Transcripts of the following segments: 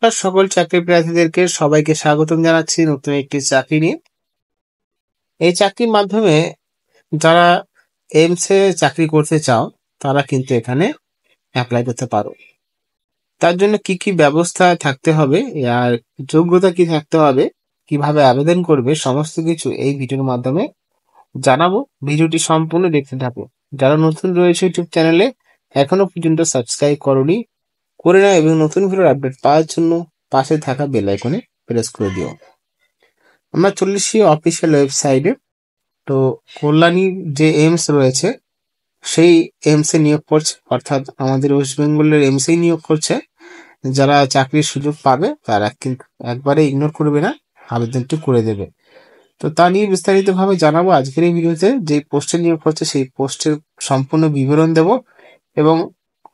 আর সকল চাকরি প্রার্থীদেরকে সবাইকে স্বাগতম জানাচ্ছি নতুন একটি চাকরি নিয়ে। এই চাকরির মাধ্যমে যারা এইমস এ চাকরি করতে চাও তারা কিন্তু এখানে অ্যাপ্লাই করতে পারো। তার জন্য কি কি ব্যবস্থা থাকতে হবে আর যোগ্যতা কি থাকতে হবে, কিভাবে আবেদন করবে, সমস্ত কিছু এই ভিডিওর মাধ্যমে জানাবো। ভিডিওটি সম্পূর্ণ দেখতে থাকো। যারা নতুন রয়েছে ইউটিউব চ্যানেলে এখনো পর্যন্ত সাবস্ক্রাইব করোনি, করে নাও এবং নতুন ভিডিওর আপডেট পাওয়ার জন্য পাশে থাকা বেল আইকনে প্রেস করে দিও। আমরা চলে এসেছি অফিসিয়াল ওয়েবসাইটে। তো কল্যাণী যে এইমস রয়েছে সেই এইমস এ নিয়োগ করছে, অর্থাৎ আমাদের ওয়েস্ট বেঙ্গলের এইমস এই নিয়োগ করছে। যারা চাকরির সুযোগ পাবে তারা কিন্তু একবারে ইগনোর করবে না, আবেদনটি করে দেবে। তো তা নিয়ে বিস্তারিত ভাবে জানাবো আজকের এই ভিডিওতে। যে পোস্টে নিয়োগ করছে সেই পোস্টের সম্পূর্ণ বিবরণ দেব এবং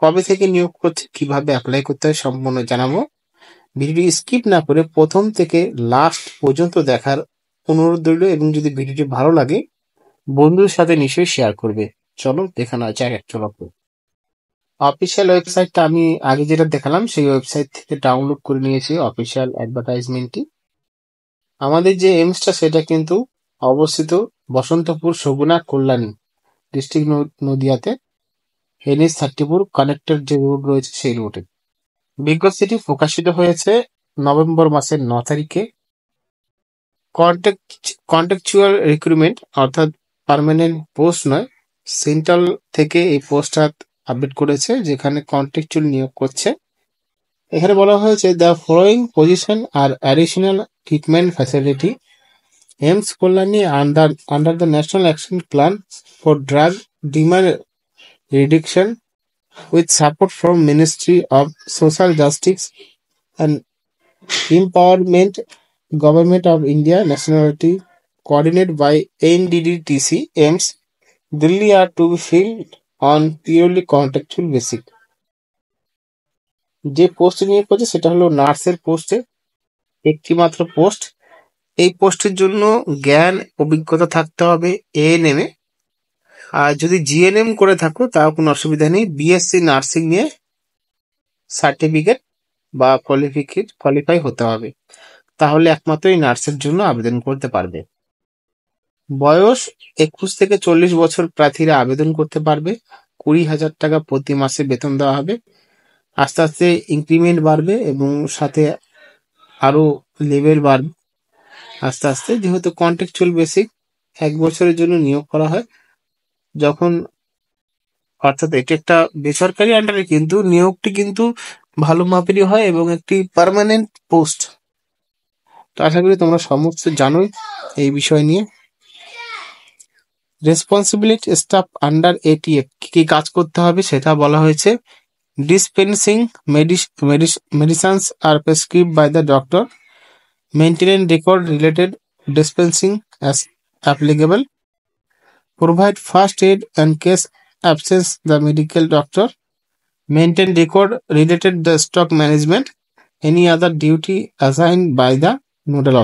কবে থেকে নিয়োগ করছে, কিভাবে অ্যাপ্লাই করতে হয় সম্পূর্ণ জানাবো। ভিডিওটি স্কিপ না করে প্রথম থেকে লাস্ট পর্যন্ত দেখার অনুরোধ রইল এবং যদি ভিডিওটি ভালো লাগে বন্ধুদের সাথে নিশ্চয়ই শেয়ার করবে। চলো দেখা না যাক এক ঝলক। অফিসিয়াল ওয়েবসাইটটা আমি আগে যেটা দেখালাম সেই ওয়েবসাইট থেকে ডাউনলোড করে নিয়েছি অফিসিয়াল অ্যাডভার্টাইজমেন্টটি। আমাদের যে এইমসটা সেটা কিন্তু অবস্থিত বসন্তপুর সগুনা কল্যাণী ডিস্ট্রিক্ট নদিয়াতে, NH-34 কানেক্টর যে রোড রয়েছে সেই রোডে। বিজ্ঞপ্তিটি প্রকাশিত হয়েছে নভেম্বর মাসের 9 তারিখে। কন্ট্রাকচুয়াল রিক্রুটমেন্ট অর্থাৎ পার্মানেন্ট পোস্ট নয়, সেন্ট্রাল থেকে এই পোস্টটা আপডেট করেছে যেখানে কন্ট্রাকচুয়াল নিয়োগ করছে। এখানে বলা হয়েছে the following position are additional treatment facility AIIMS Kalyani under the national action plan for drug demand reduction with support from Ministry of Social Justice and Empowerment, Government of India, Nationality, coordinated by NDDTC, AIMS, Delhi are to be filled on purely contractual basis. যে পোস্টে নিয়োগ করছে সেটা হলো নার্সের পোস্টে, একটি মাত্র পোস্ট। এই পোস্টের জন্য জ্ঞান অভিজ্ঞতা থাকতে হবে ANM এ, আর যদি GNM করে থাকো তাও কোনো অসুবিধা নেই। BSc নার্সিং নিয়ে সার্টিফিকেট বা কোয়ালিফাই হতে হবে, তাহলে একমাত্র এই নার্সের জন্য আবেদন করতে পারবে। বয়স 21 থেকে 40 বছর প্রার্থীরা আবেদন করতে পারবে। 20,000 টাকা প্রতি মাসে বেতন দেওয়া হবে। আস্তে আস্তে ইনক্রিমেন্ট বাড়বে এবং সাথে আরো লেভেল বাড়বে আস্তে আস্তে, যেহেতু কন্ট্রাকচুয়াল বেসিক 1 বছরের জন্য নিয়োগ করা হয়। যখন অর্থাৎ এটি একটা বেসরকারি আন্ডারে, কিন্তু নিয়োগটি কিন্তু ভালো মাপেরই হয় এবং একটি পার্মানেন্ট পোস্ট। তো আশা করি তোমরা সমস্ত জানোই এই বিষয় নিয়ে। রেসপন্সিবিলিটি স্টাফ আন্ডার ATF কি কি কাজ করতে হবে সেটা বলা হয়েছে। Dispensing medicines are prescribed by the doctor, maintain record related dispensing as applicable, provide first aid and case absence the medical doctor, maintain record related the stock management, any other duty assigned by the nodal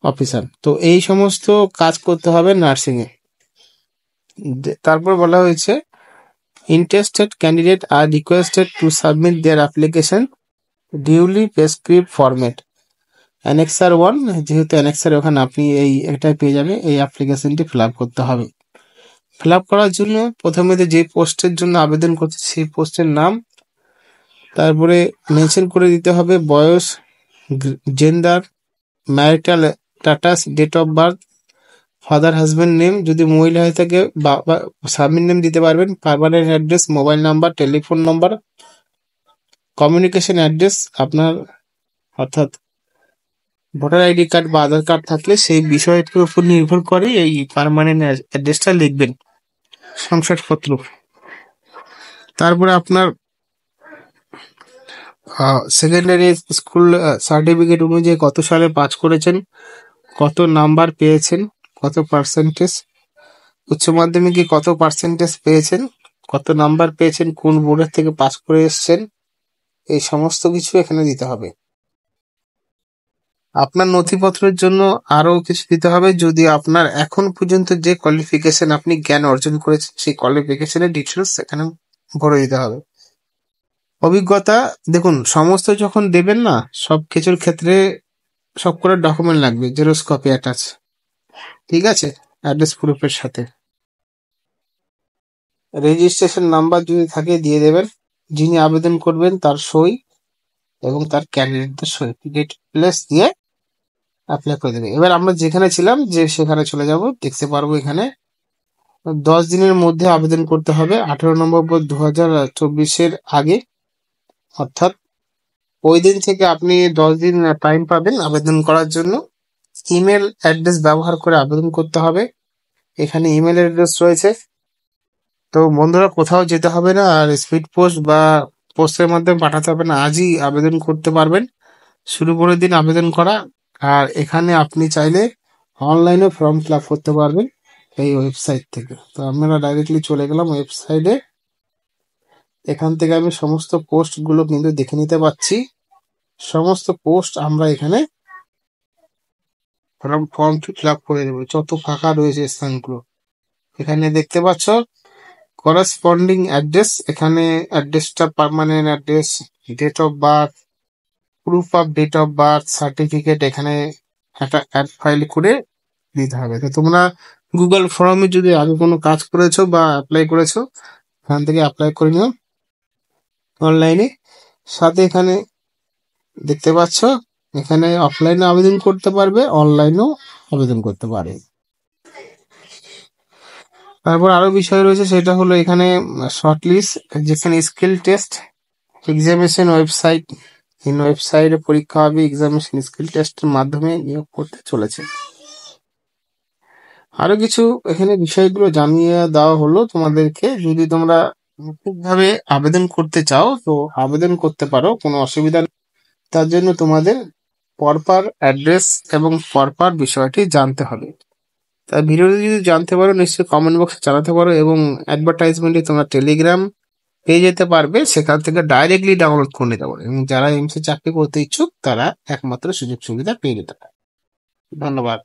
officer. তো এই সমস্ত কাজ করতে হবে nursing এ। তারপর বলা হয়েছে interested candidate are requested to submit their application duly prescribed format annexure 1, যেহেতু অ্যানেক্সার ওখানে আপনি এটাই পেয়ে যাবে। এই অ্যাপ্লিকেশনটি ফিল আপ করতে হবে। ফিল আপ করার জন্য প্রথমে যে পোস্টের জন্য আবেদন করছে সেই পোস্টের নাম, তারপরে মেনশন করে দিতে হবে বয়স, gender, marital status, date of birth, father husband name, যদি মহিলা হয়ে থাকে বাবা স্বামীর নেম দিতে পারবেন, permanent address, mobile number, telephone number, communication address আপনার, অর্থাৎ ভোটার আইডি কার্ড বা আধার কার্ড থাকলে সেই বিষয়টির উপর নির্ভর করে এই পার্মানেন্ট অ্যাড্রেসটা লিখবেন, শংসাপত্র। তারপরে আপনার সেকেন্ডারি স্কুল সার্টিফিকেট অনুযায়ী কত সালে পাস করেছেন, কত নাম্বার পেয়েছেন, কত পার্সেন্টেজ, উচ্চ মাধ্যমিকে কত পার্সেন্টেজ পেয়েছেন, কত নাম্বার পেয়েছেন, কোন বোর্ডের থেকে পাস করে এসেছেন, এই সমস্ত কিছু এখানে দিতে হবে। আপনার নথিপত্রের জন্য আরো কিছু দিতে হবে। যদি আপনার এখন পর্যন্ত যে কোয়ালিফিকেশন আপনি জ্ঞান অর্জন করেছেন সেই কোয়ালিফিকেশনের ডিটেলস এখানে ভরে দিতে হবে। অভিজ্ঞতা দেখুন, সমস্ত যখন দেবেন না, সব কিছুর ক্ষেত্রে সব করে ডকুমেন্ট লাগবে, জেরক্স কপি অ্যাটাচ, ঠিক আছে, অ্যাড্রেস প্রুফের সাথে। রেজিস্ট্রেশন নাম্বার যদি থাকে দিয়ে দেবেন, যিনি আবেদন করবেন তার সই এবং তার ক্যান্ডিডেটদের সই, ডেট প্লেস দিয়ে অ্যাপ্লাই করে দেবে। এবার আমরা যেখানে ছিলাম যে সেখানে চলে যাব, দেখতে পারবো এখানে 10 দিনের মধ্যে আবেদন করতে হবে, 18 নভেম্বর 2024-এর আগে, অর্থাৎ ওই দিন থেকে আপনি 10 দিন টাইম পাবেন আবেদন করার জন্য। ইমেল অ্যাড্রেস ব্যবহার করে আবেদন করতে হবে, এখানে ইমেল অ্যাড্রেস রয়েছে। তো বন্ধুরা, কোথাও যেতে হবে না, আর স্পিড পোস্ট বা পোস্টের মাধ্যমে পাঠাতে হবে না, আজই আবেদন করতে পারবেন। শুরু করে দিন আবেদন করা। আর এখানে আপনি চাইলে অনলাইনে ফর্ম ফিল আপ করতে পারবেন এই ওয়েবসাইট থেকে। তো আমরা ডাইরেক্টলি চলে গেলাম ওয়েবসাইটে, এখান থেকে আমি সমস্ত পোস্ট গুলো কিন্তু দেখে নিতে পাচ্ছি। সমস্ত পোস্ট আমরা এখানে ফর্ম ফিল আপ করে দেবো, যত ফাঁকা রয়েছে স্থানগুলো এখানে দেখতে পাচ্ছ। করেসপন্ডিং অ্যাড্রেস, এখানে অ্যাড্রেসটা permanent address, date of birth, proof of date of birth certificate, এখানে একটা অ্যাড ফাইল করে দিতে হবে। তো তোমরা গুগল ফর্মে যদি আগে কোনো কাজ করেছো বা অ্যাপ্লাই করেছো, এখান থেকে অ্যাপ্লাই করে নিও অনলাইনে। সাথে এখানে দেখতে পাচ্ছ, এখানে অফলাইনে আবেদন করতে পারবে, অনলাইনেও আবেদন করতে পারে। তারপর আরো বিষয় রয়েছে, সেটা হলো এখানে শর্টলিস্ট, যেখানে skill test examination website, in ওয়েবসাইটে পরীক্ষা হবে, এক্সামিনেশন স্কিল টেস্টের মাধ্যমে নিয়োগ করতে চলেছে। আরো কিছু এখানে বিষয়গুলো জানিয়ে দেওয়া হলো তোমাদেরকে। যদি তোমরা ঠিকভাবে আবেদন করতে চাও তো আবেদন করতে পারো, কোনো অসুবিধা নেই। তার জন্য তোমাদের পরপর অ্যাড্রেস এবং পরপর বিষয়টি জানতে হবে। তাই ভিডিওটি যদি জানতে পারো নিশ্চয়ই কমেন্ট বক্সে জানাতে পারো, এবং অ্যাডভার্টাইজমেন্টে তোমরা টেলিগ্রাম পেয়ে যেতে পারবে, সেখান থেকে ডাইরেক্টলি ডাউনলোড করে নিতে পারো, এবং যারা এমসি চাকরি করতে ইচ্ছুক তারা একমাত্র সুযোগ সুবিধা পেয়ে যেতে পারে। ধন্যবাদ।